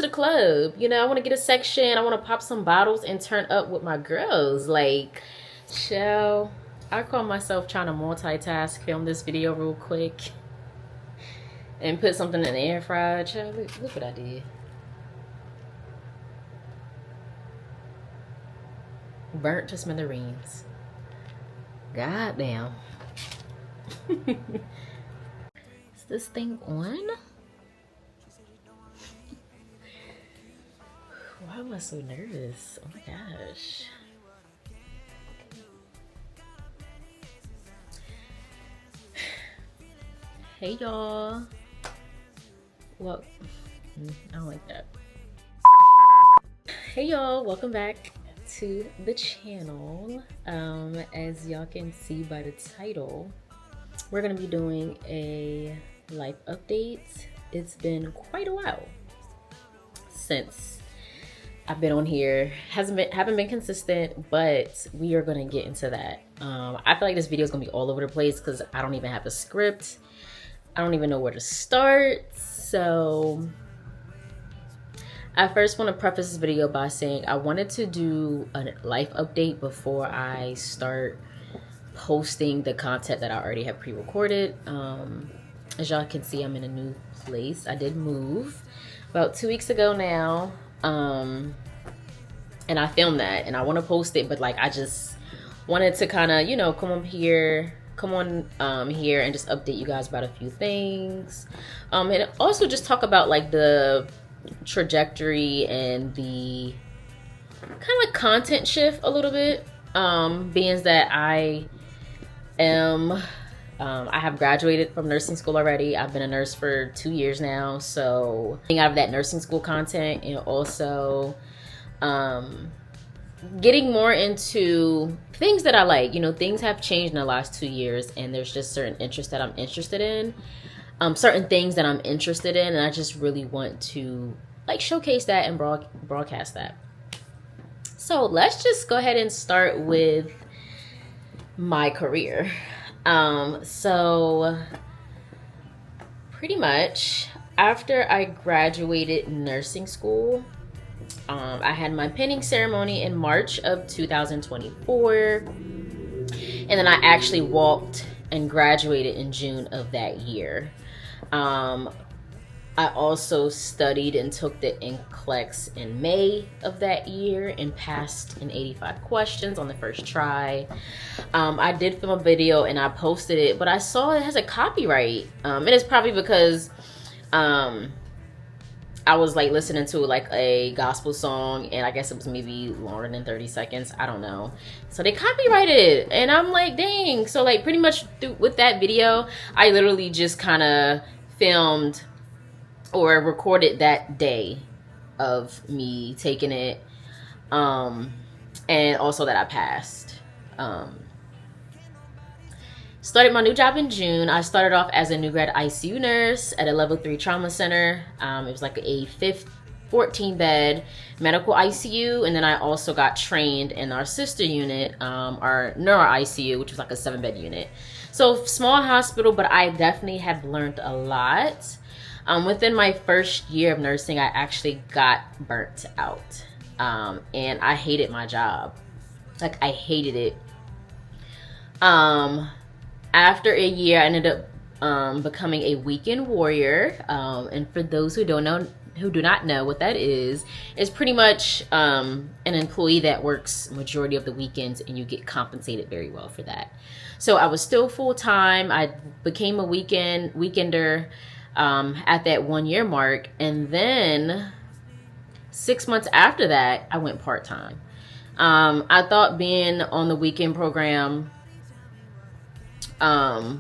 to the club. You know, I want to get a section. I want to pop some bottles and turn up with my girls. Like, chill. I call myself trying to multitask, film this video real quick, and put something in the air fryer. Chill, look what I did. Burnt to smithereens. God damn. Is this thing on? Why am I so nervous? Oh my gosh. Hey y'all. Well, I don't like that. Hey y'all, welcome back to the channel. As y'all can see by the title, we're gonna be doing a life update. It's been quite a while since I've been on here. Haven't been consistent, but we are gonna get into that. I feel like this video is gonna be all over the place because I don't even have a script. I don't even know where to start. So I first want to preface this video by saying I wanted to do a life update before I start posting the content that I already have pre-recorded. As y'all can see, I'm in a new place. I did move about 2 weeks ago now. And I filmed that and I want to post it, but like I just wanted to kind of, you know, come on here and just update you guys about a few things, and also just talk about like the trajectory and the kind of like content shift a little bit, being that I have graduated from nursing school already. I've been a nurse for 2 years now, so getting out of that nursing school content and also getting more into things that I like. You know, things have changed in the last 2 years and there's just certain interests that I'm interested in, certain things that I'm interested in, and I just really want to like showcase that and broadcast that. So let's just go ahead and start with my career. So pretty much after I graduated nursing school, I had my pinning ceremony in March of 2024, and then I actually walked and graduated in June of that year. I also studied and took the NCLEX in May of that year and passed in 85 questions on the first try. I did film a video and I posted it, but I saw it has a copyright. And it's probably because I was like listening to like a gospel song and I guess it was maybe longer than 30 seconds. I don't know. So they copyrighted it and I'm like, dang. So like pretty much with that video, I literally just kind of filmed or recorded that day of me taking it, and also that I passed. Started my new job in June. I started off as a new grad ICU nurse at a level 3 trauma center. It was like a 14 bed medical ICU, and then I also got trained in our sister unit, our neuro ICU, which was like a 7-bed unit. So small hospital, but I definitely have learned a lot. Within my first year of nursing, I actually got burnt out, and I hated my job. Like I hated it. After a year, I ended up becoming a weekend warrior. And for those who do not know what that is, it's pretty much an employee that works majority of the weekends and you get compensated very well for that. So I was still full-time. I became a weekender at that 1 year mark, and then 6 months after that I went part-time. I thought being on the weekend program, I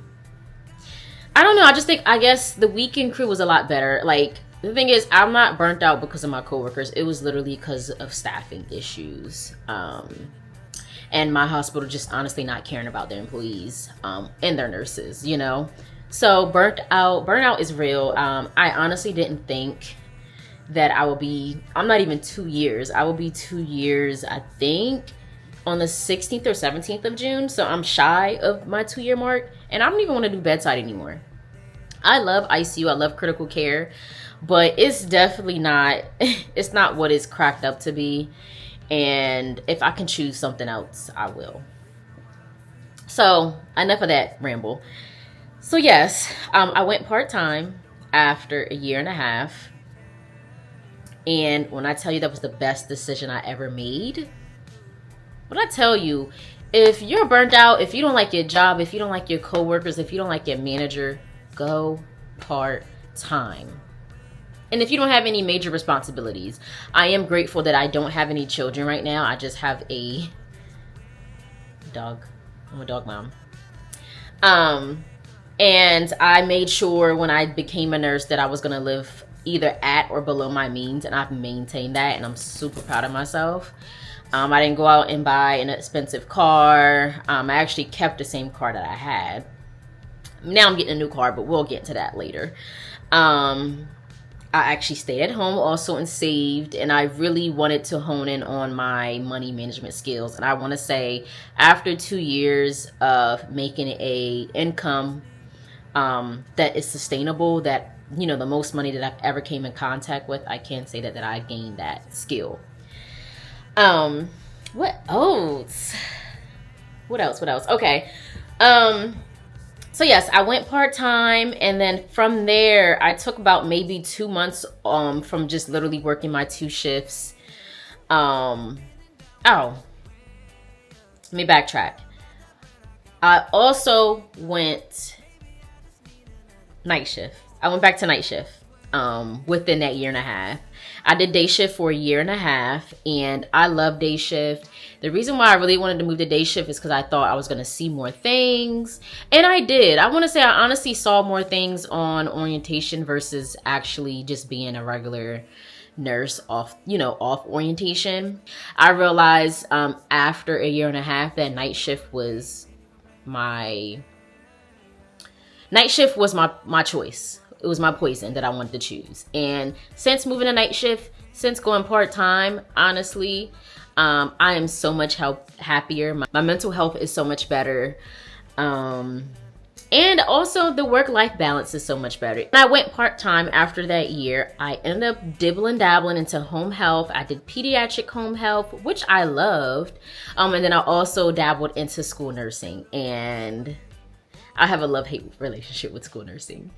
don't know, I guess the weekend crew was a lot better. Like the thing is, I'm not burnt out because of my coworkers. It was literally because of staffing issues, and my hospital just honestly not caring about their employees and their nurses, you know. So burnout is real. I honestly didn't think that I would be, I'm not even 2 years. I will be 2 years, I think, on the 16th or 17th of June. So I'm shy of my 2 year mark, and I don't even want to do bedside anymore. I love ICU. I love critical care. but it's definitely not, it's not what it's cracked up to be. And if I can choose something else, I will. So enough of that ramble. So yes, I went part-time after a year and a half. And when I tell you that was the best decision I ever made, when I tell you, if you're burnt out, if you don't like your job, if you don't like your coworkers, if you don't like your manager, go part-time. And if you don't have any major responsibilities, I am grateful that I don't have any children right now. I just have a dog. I'm a dog mom. And I made sure when I became a nurse that I was going to live either at or below my means, and I've maintained that, and I'm super proud of myself. I didn't go out and buy an expensive car. I actually kept the same car that I had. Now I'm getting a new car, but we'll get to that later. I actually stayed at home also and saved, and I really wanted to hone in on my money management skills. And I want to say after 2 years of making a income that is sustainable, that, you know, the most money that I've ever came in contact with, I can say that I gained that skill. What else? What else? Okay. So yes, I went part-time, and then from there I took about maybe 2 months from just literally working my 2 shifts. Let me backtrack. I also went night shift. I went back to night shift within that year and a half. I did day shift for a year and a half, and I love day shift. The reason why I really wanted to move to day shift is because I thought I was going to see more things. And I did. I want to say I honestly saw more things on orientation versus actually just being a regular nurse off orientation. I realized after a year and a half that night shift was my choice. It was my poison that I wanted to choose. And since moving to night shift, since going part-time, honestly, I am so much happier. My mental health is so much better. And also the work-life balance is so much better. When I went part-time after that year, I ended up dabbling into home health. I did pediatric home health, which I loved. And then I also dabbled into school nursing. And I have a love-hate relationship with school nursing.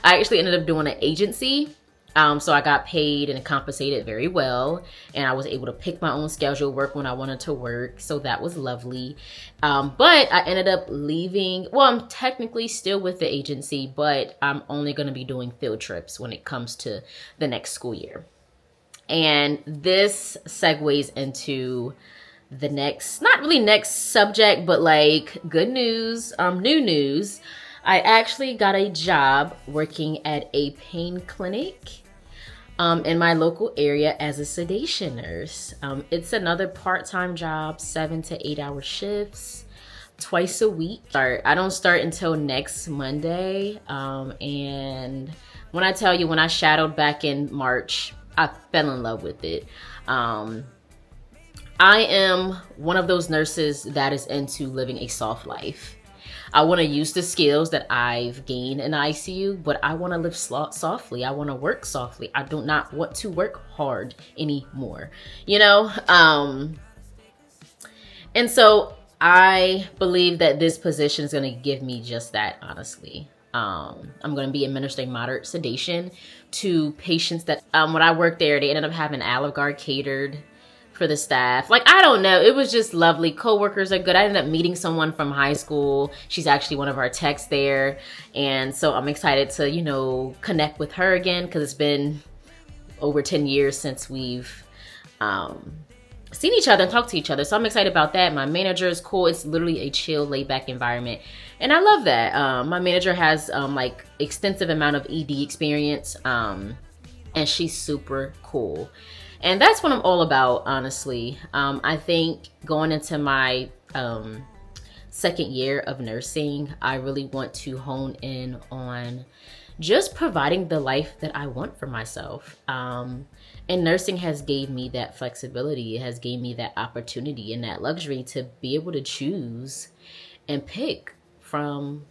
I actually ended up doing an agency. So I got paid and compensated very well, and I was able to pick my own schedule, work when I wanted to work. So that was lovely. But I ended up leaving. Well, I'm technically still with the agency, but I'm only going to be doing field trips when it comes to the next school year. And this segues into the next, not really next subject, but like good news, new news. I actually got a job working at a pain clinic in my local area as a sedation nurse. It's another part-time job, 7 to 8 hour shifts, twice a week. I don't start until next Monday. And when I tell you, when I shadowed back in March, I fell in love with it. I am one of those nurses that is into living a soft life. I want to use the skills that I've gained in ICU, but I want to live softly. I want to work softly. I do not want to work hard anymore, you know? And so I believe that this position is going to give me just that, honestly. I'm going to be administering moderate sedation to patients that, when I worked there, they ended up having Olive Garden catered for the staff. Like, I don't know. It was just lovely. Coworkers are good. I ended up meeting someone from high school. She's actually one of our techs there. And so I'm excited to, you know, connect with her again, because it's been over 10 years since we've seen each other and talked to each other. So I'm excited about that. My manager is cool. It's literally a chill, laid back environment. And I love that. My manager has like extensive amount of ED experience. And she's super cool. And that's what I'm all about, honestly. I think going into my second year of nursing, I really want to hone in on just providing the life that I want for myself. And nursing has gave me that flexibility. It has gave me that opportunity and that luxury to be able to choose and pick from,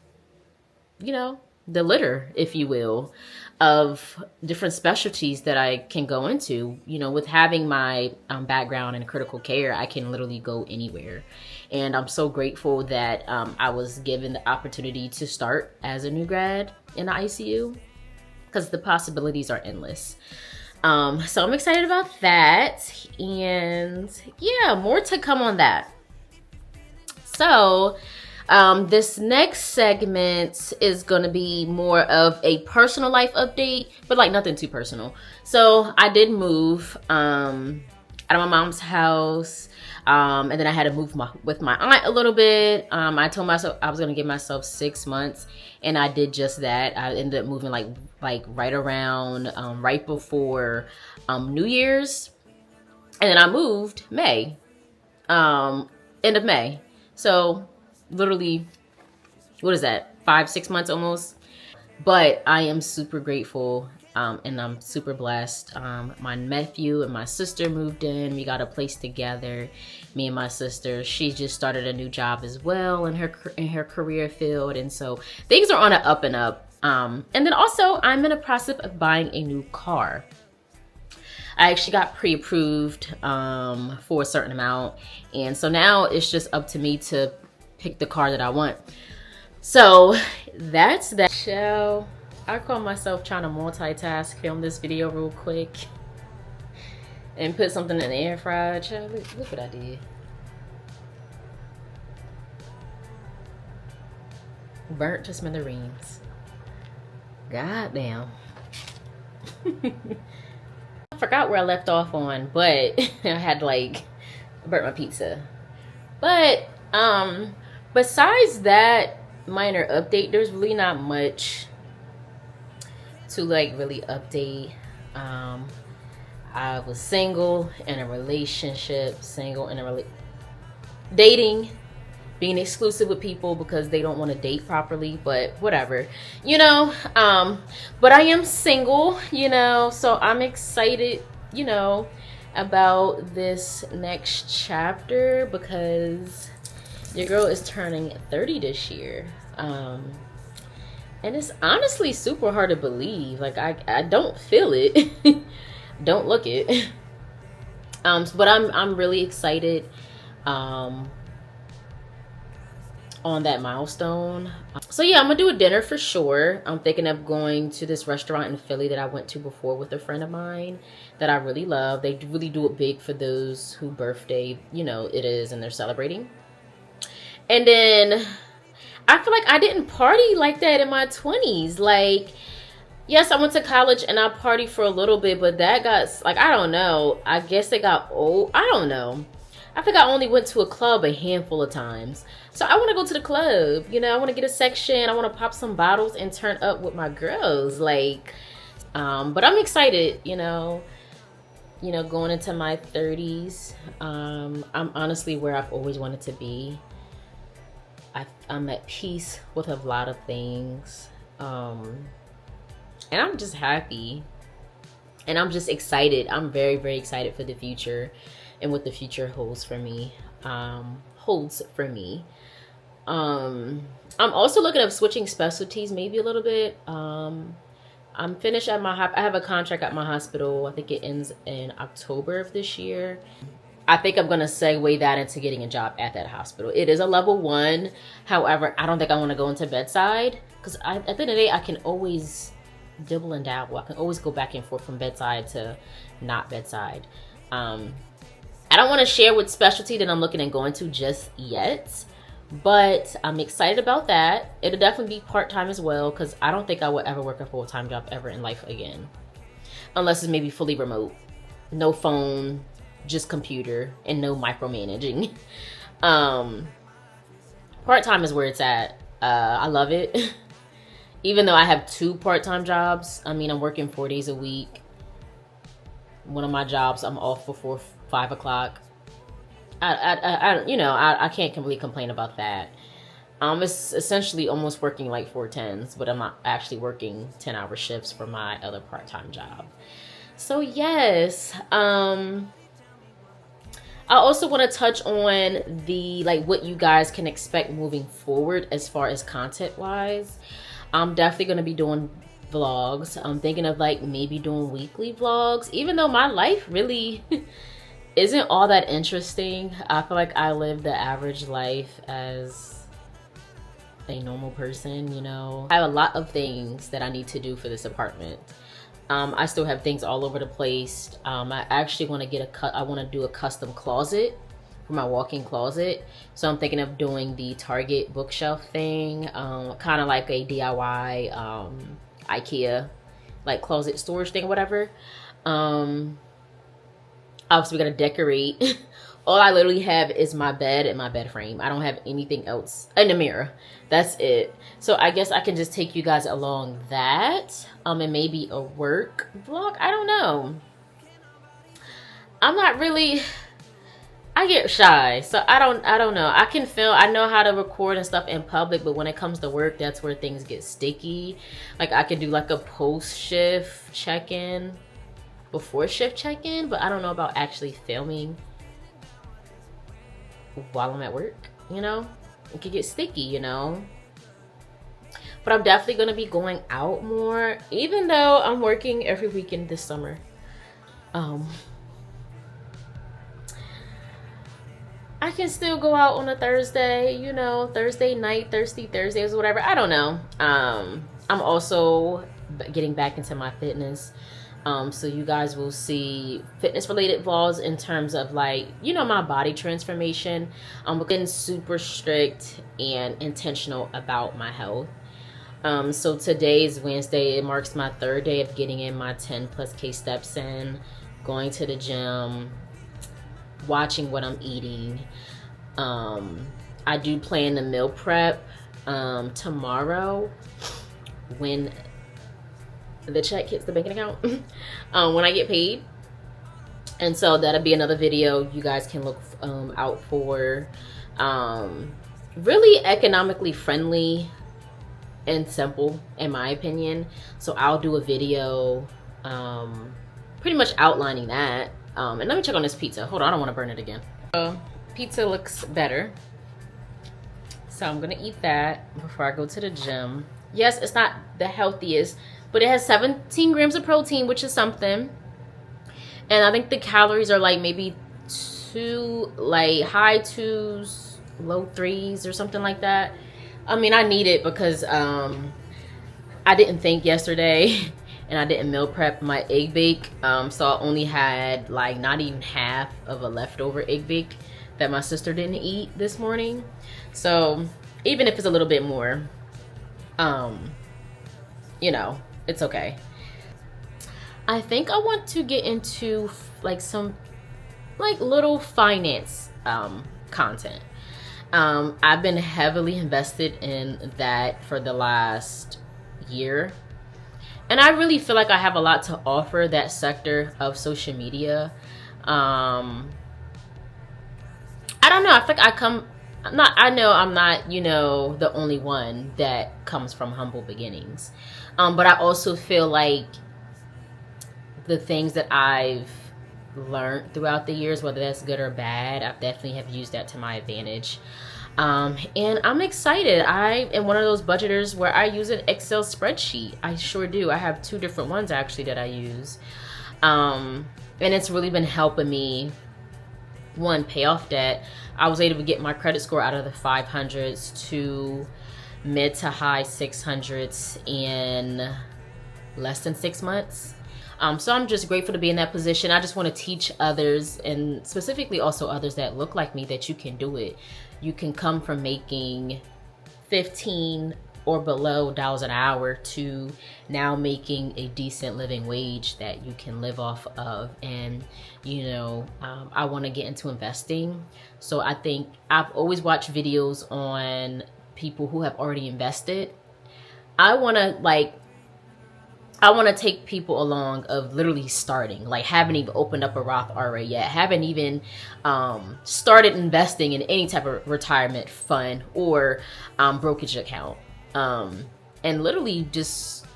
you know, the litter, if you will. of different specialties that I can go into. You know, with having my background in critical care, I can literally go anywhere. And I'm so grateful that I was given the opportunity to start as a new grad in the ICU, because the possibilities are endless. So I'm excited about that. And yeah, more to come on that. So this next segment is going to be more of a personal life update, but like nothing too personal. So I did move out of my mom's house, and then I had to move with my aunt a little bit. I told myself I was going to give myself 6 months, and I did just that. I ended up moving like right around right before New Year's, and then I moved May, end of May. So literally, what is that, 5-6 months almost? But I am super grateful, and I'm super blessed. My nephew and my sister moved in. We got a place together, me and my sister. She just started a new job as well in her career field, and so things are on an up and up. And then also I'm in the process of buying a new car. I actually got pre-approved for a certain amount, and so now it's just up to me to pick the car that I want. So that's that. So I call myself trying to multitask, film this video real quick and put something in the air fryer. Child, look what I did. Burnt to smithereens. God damn. I forgot where I left off on, but I had like burnt my pizza. But besides that minor update, there's really not much to like really update. I was single in a relationship, dating, being exclusive with people because they don't want to date properly, but whatever, you know. But I am single, you know, so I'm excited, you know, about this next chapter because your girl is turning 30 this year. And it's honestly super hard to believe. Like I don't feel it. Don't look it. But I'm really excited on that milestone. So yeah, I'm gonna do a dinner for sure. I'm thinking of going to this restaurant in Philly that I went to before with a friend of mine that I really love. They really do it big for those whose birthday, you know, it is and they're celebrating. And then I feel like I didn't party like that in my 20s. Like, yes, I went to college and I partied for a little bit, but that got, like, I don't know. I guess it got old. I don't know. I think I only went to a club a handful of times. So I want to go to the club. You know, I want to get a section. I want to pop some bottles and turn up with my girls. Like, but I'm excited, you know, going into my 30s. I'm honestly where I've always wanted to be. I'm at peace with a lot of things. And I'm just happy. And I'm just excited. I'm very, very excited for the future and what the future holds for me. I'm also looking at switching specialties maybe a little bit. I'm finished at I have a contract at my hospital. I think it ends in October of this year. I think I'm going to segue that into getting a job at that hospital. It is a level 1. However, I don't think I want to go into bedside because at the end of the day, I can always dibble and dabble. I can always go back and forth from bedside to not bedside. I don't want to share what specialty that I'm looking at going to just yet, but I'm excited about that. It'll definitely be part-time as well because I don't think I will ever work a full-time job ever in life again. Unless it's maybe fully remote. No phone, just computer, and no micromanaging. Part-time is where it's at. I love it. Even though I have 2 part-time jobs. I mean, I'm working 4 days a week. One of my jobs, I'm off before 5 o'clock. I can't really complain about that. It's essentially almost working like 4 10s, but I'm not actually working 10-hour shifts for my other part-time job. So yes, I also want to touch on what you guys can expect moving forward as far as content wise. I'm definitely going to be doing vlogs. I'm thinking of like maybe doing weekly vlogs, even though my life really isn't all that interesting. I feel like I live the average life as a normal person, you know. I have a lot of things that I need to do for this apartment. I still have things all over the place. I actually want to I want to do a custom closet for my walk-in closet. So I'm thinking of doing the Target bookshelf thing, kind of like a DIY IKEA like closet storage thing or whatever. Obviously we gotta decorate. All I literally have is my bed and my bed frame. I don't have anything else, and a mirror. That's it. So I guess I can just take you guys along that, and maybe a work vlog. I don't know. I'm not really, I get shy, so I don't know. I can film, I know how to record and stuff in public, but when it comes to work, that's where things get sticky. Like I could do like a post-shift check-in, before shift check-in, but I don't know about actually filming while I'm at work, you know? It could get sticky, you know? But I'm definitely gonna be going out more, even though I'm working every weekend this summer. I can still go out on a Thursday, you know, Thursday night, Thirsty Thursdays, whatever. I don't know. I'm also getting back into my fitness. So you guys will see fitness related vlogs in terms of like, you know, my body transformation. I'm getting super strict and intentional about my health. So today is Wednesday. It marks my 3rd day of getting in my 10+K steps in, going to the gym, watching what I'm eating. I do plan to meal prep tomorrow when the check hits the banking account, when I get paid. And so that'll be another video you guys can look out for. Really economically friendly and simple in my opinion. So I'll do a video pretty much outlining that. And let me check on this pizza. Hold on, I don't want to burn it again. Pizza looks better, so I'm gonna eat that before I go to the gym. Yes, it's not the healthiest, but it has 17 grams of protein, which is something. And I think the calories are like maybe high 2s, low 3s or something like that. I mean, I need it because I didn't think yesterday and I didn't meal prep my egg bake. So I only had like not even half of a leftover egg bake that my sister didn't eat this morning. So even if it's a little bit more, you know, it's okay. I think I want to get into like some like little finance content. I've been heavily invested in that for the last year, and I really feel like I have a lot to offer that sector of social media. I don't know, I feel like I know I'm not, you know, the only one that comes from humble beginnings. But I also feel like the things that I've learned throughout the years, whether that's good or bad, I definitely have used that to my advantage. And I'm excited. I am one of those budgeters where I use an Excel spreadsheet. I sure do. I have 2 different ones actually that I use. And it's really been helping me, one, pay off debt. I was able to get my credit score out of the 500s to mid to high 600s in less than 6 months. So I'm just grateful to be in that position. I just want to teach others, and specifically also others that look like me, that you can do it. You can come from making 15 or below dollars an hour to now making a decent living wage that you can live off of. And you know, I want to get into investing. So I think I've always watched videos on people who have already invested. I want to take people along of literally starting, like haven't even opened up a Roth IRA yet, haven't even started investing in any type of retirement fund or brokerage account, and literally just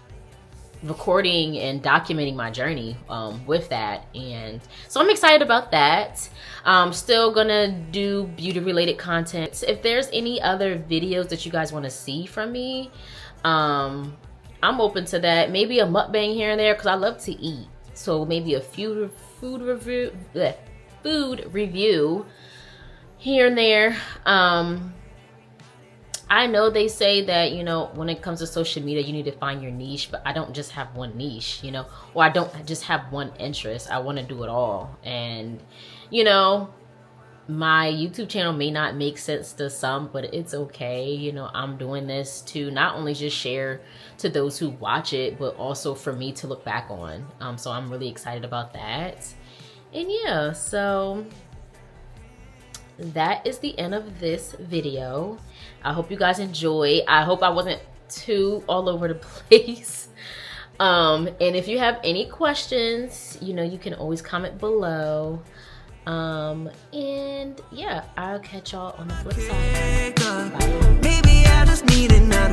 recording and documenting my journey with that. And so I'm excited about that. I'm still gonna do beauty related content. If there's any other videos that you guys want to see from me, I'm open to that. Maybe a mukbang here and there because I love to eat. So maybe a food review here and there. I know they say that, you know, when it comes to social media, you need to find your niche, but I don't just have one niche, you know, or I don't just have one interest. I want to do it all. And, you know, my YouTube channel may not make sense to some, but it's okay. You know, I'm doing this to not only just share to those who watch it, but also for me to look back on. So I'm really excited about that. And yeah, so that is the end of this video. I hope you guys enjoy. I hope I wasn't too all over the place. And if you have any questions, you know, you can always comment below. And yeah, I'll catch y'all on the flip side. Bye.